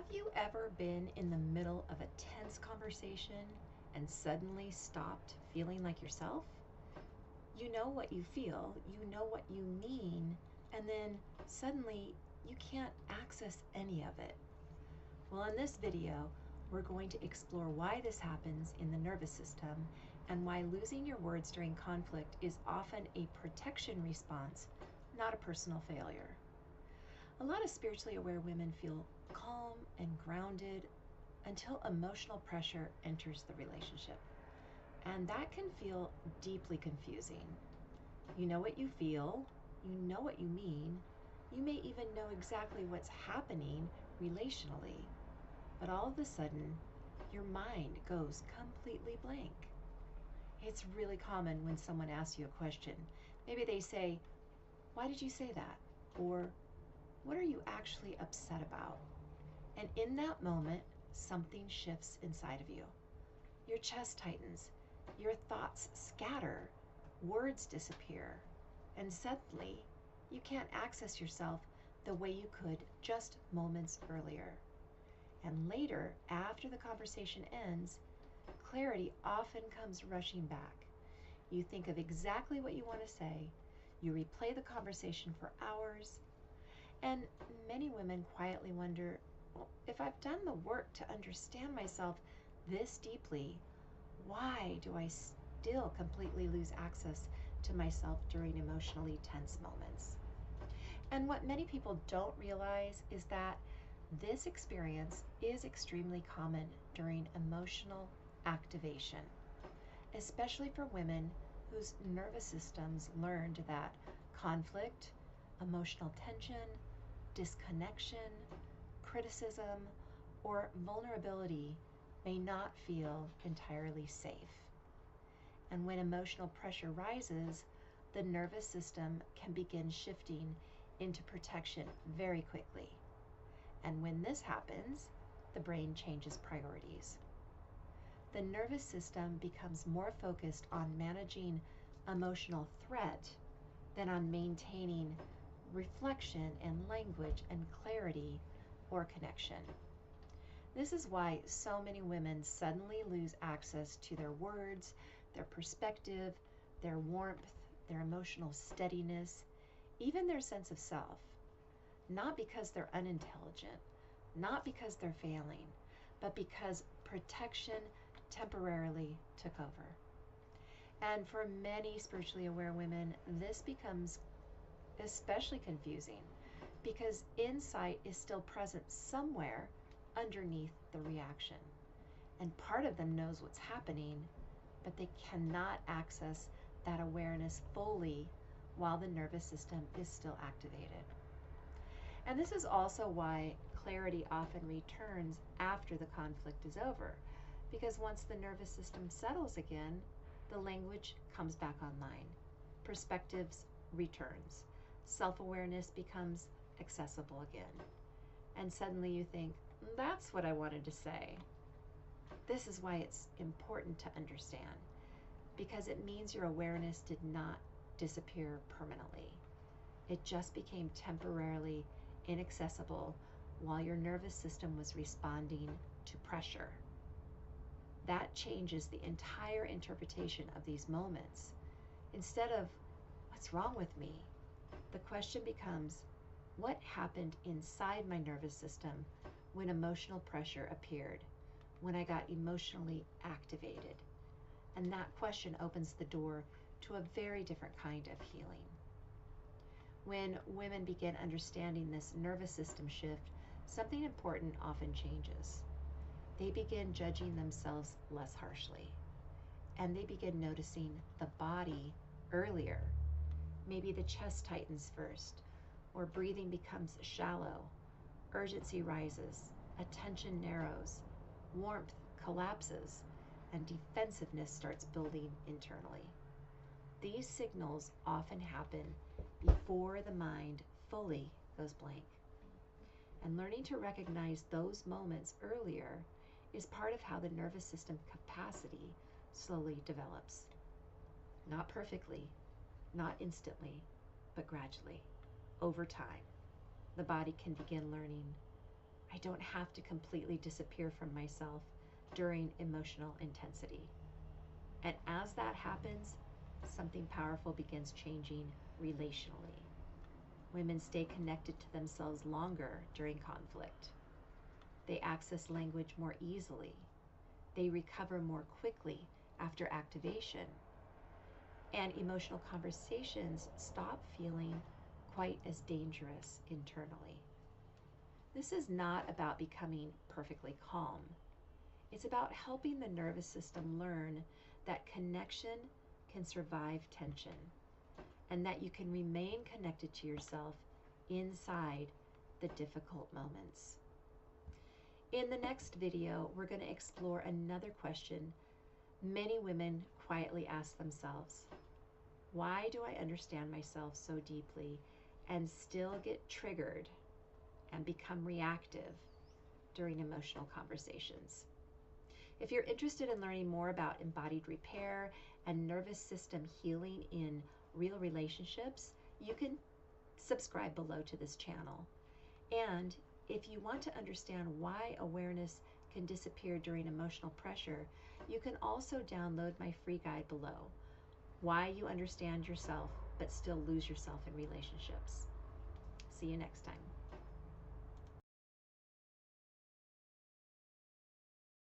Have you ever been in the middle of a tense conversation and suddenly stopped feeling like yourself? You know what you feel, you know what you mean, and then suddenly you can't access any of it. Well, in this video, we're going to explore why this happens in the nervous system and why losing your words during conflict is often a protection response, not a personal failure. A lot of spiritually aware women feel calm and grounded until emotional pressure enters the relationship. And that can feel deeply confusing. You know what you feel, you know what you mean, you may even know exactly what's happening relationally, but all of a sudden, your mind goes completely blank. It's really common when someone asks you a question. Maybe they say, "Why did you say that?" Or, "What are you actually upset about?" And in that moment, something shifts inside of you. Your chest tightens, your thoughts scatter, words disappear, and suddenly you can't access yourself the way you could just moments earlier. And later, after the conversation ends, clarity often comes rushing back. You think of exactly what you want to say, you replay the conversation for hours, and many women quietly wonder, well, if I've done the work to understand myself this deeply, why do I still completely lose access to myself during emotionally tense moments? And what many people don't realize is that this experience is extremely common during emotional activation, especially for women whose nervous systems learned that conflict, emotional tension, disconnection, criticism, or vulnerability may not feel entirely safe. And when emotional pressure rises, the nervous system can begin shifting into protection very quickly. And when this happens, the brain changes priorities. The nervous system becomes more focused on managing emotional threat than on maintaining reflection and language and clarity or connection. This is why so many women suddenly lose access to their words, their perspective, their warmth, their emotional steadiness, even their sense of self. Not because they're unintelligent, not because they're failing, but because protection temporarily took over. And for many spiritually aware women, this becomes especially confusing because insight is still present somewhere underneath the reaction. And part of them knows what's happening, but they cannot access that awareness fully while the nervous system is still activated. And this is also why clarity often returns after the conflict is over, because once the nervous system settles again, the language comes back online, perspectives returns, self-awareness becomes accessible again. And suddenly you think, that's what I wanted to say. This is why it's important to understand, because it means your awareness did not disappear permanently. It just became temporarily inaccessible while your nervous system was responding to pressure. That changes the entire interpretation of these moments. Instead of, what's wrong with me? The question becomes, what happened inside my nervous system when emotional pressure appeared, when I got emotionally activated? And that question opens the door to a very different kind of healing. When women begin understanding this nervous system shift, something important often changes. They begin judging themselves less harshly, and they begin noticing the body earlier. Maybe the chest tightens first, or breathing becomes shallow, urgency rises, attention narrows, warmth collapses, and defensiveness starts building internally. These signals often happen before the mind fully goes blank. And learning to recognize those moments earlier is part of how the nervous system capacity slowly develops. Not perfectly, not instantly, but gradually, over time. The body can begin learning, I don't have to completely disappear from myself during emotional intensity. And as that happens, something powerful begins changing relationally. Women stay connected to themselves longer during conflict. They access language more easily. They recover more quickly after activation. And emotional conversations stop feeling quite as dangerous internally. This is not about becoming perfectly calm. It's about helping the nervous system learn that connection can survive tension and that you can remain connected to yourself inside the difficult moments. In the next video, we're going to explore another question many women quietly ask themselves. Why do I understand myself so deeply and still get triggered and become reactive during emotional conversations? If you're interested in learning more about embodied repair and nervous system healing in real relationships, you can subscribe below to this channel. And if you want to understand why awareness can disappear during emotional pressure, you can also download my free guide below, Why You Understand Yourself but Still Lose Yourself in Relationships. See you next time.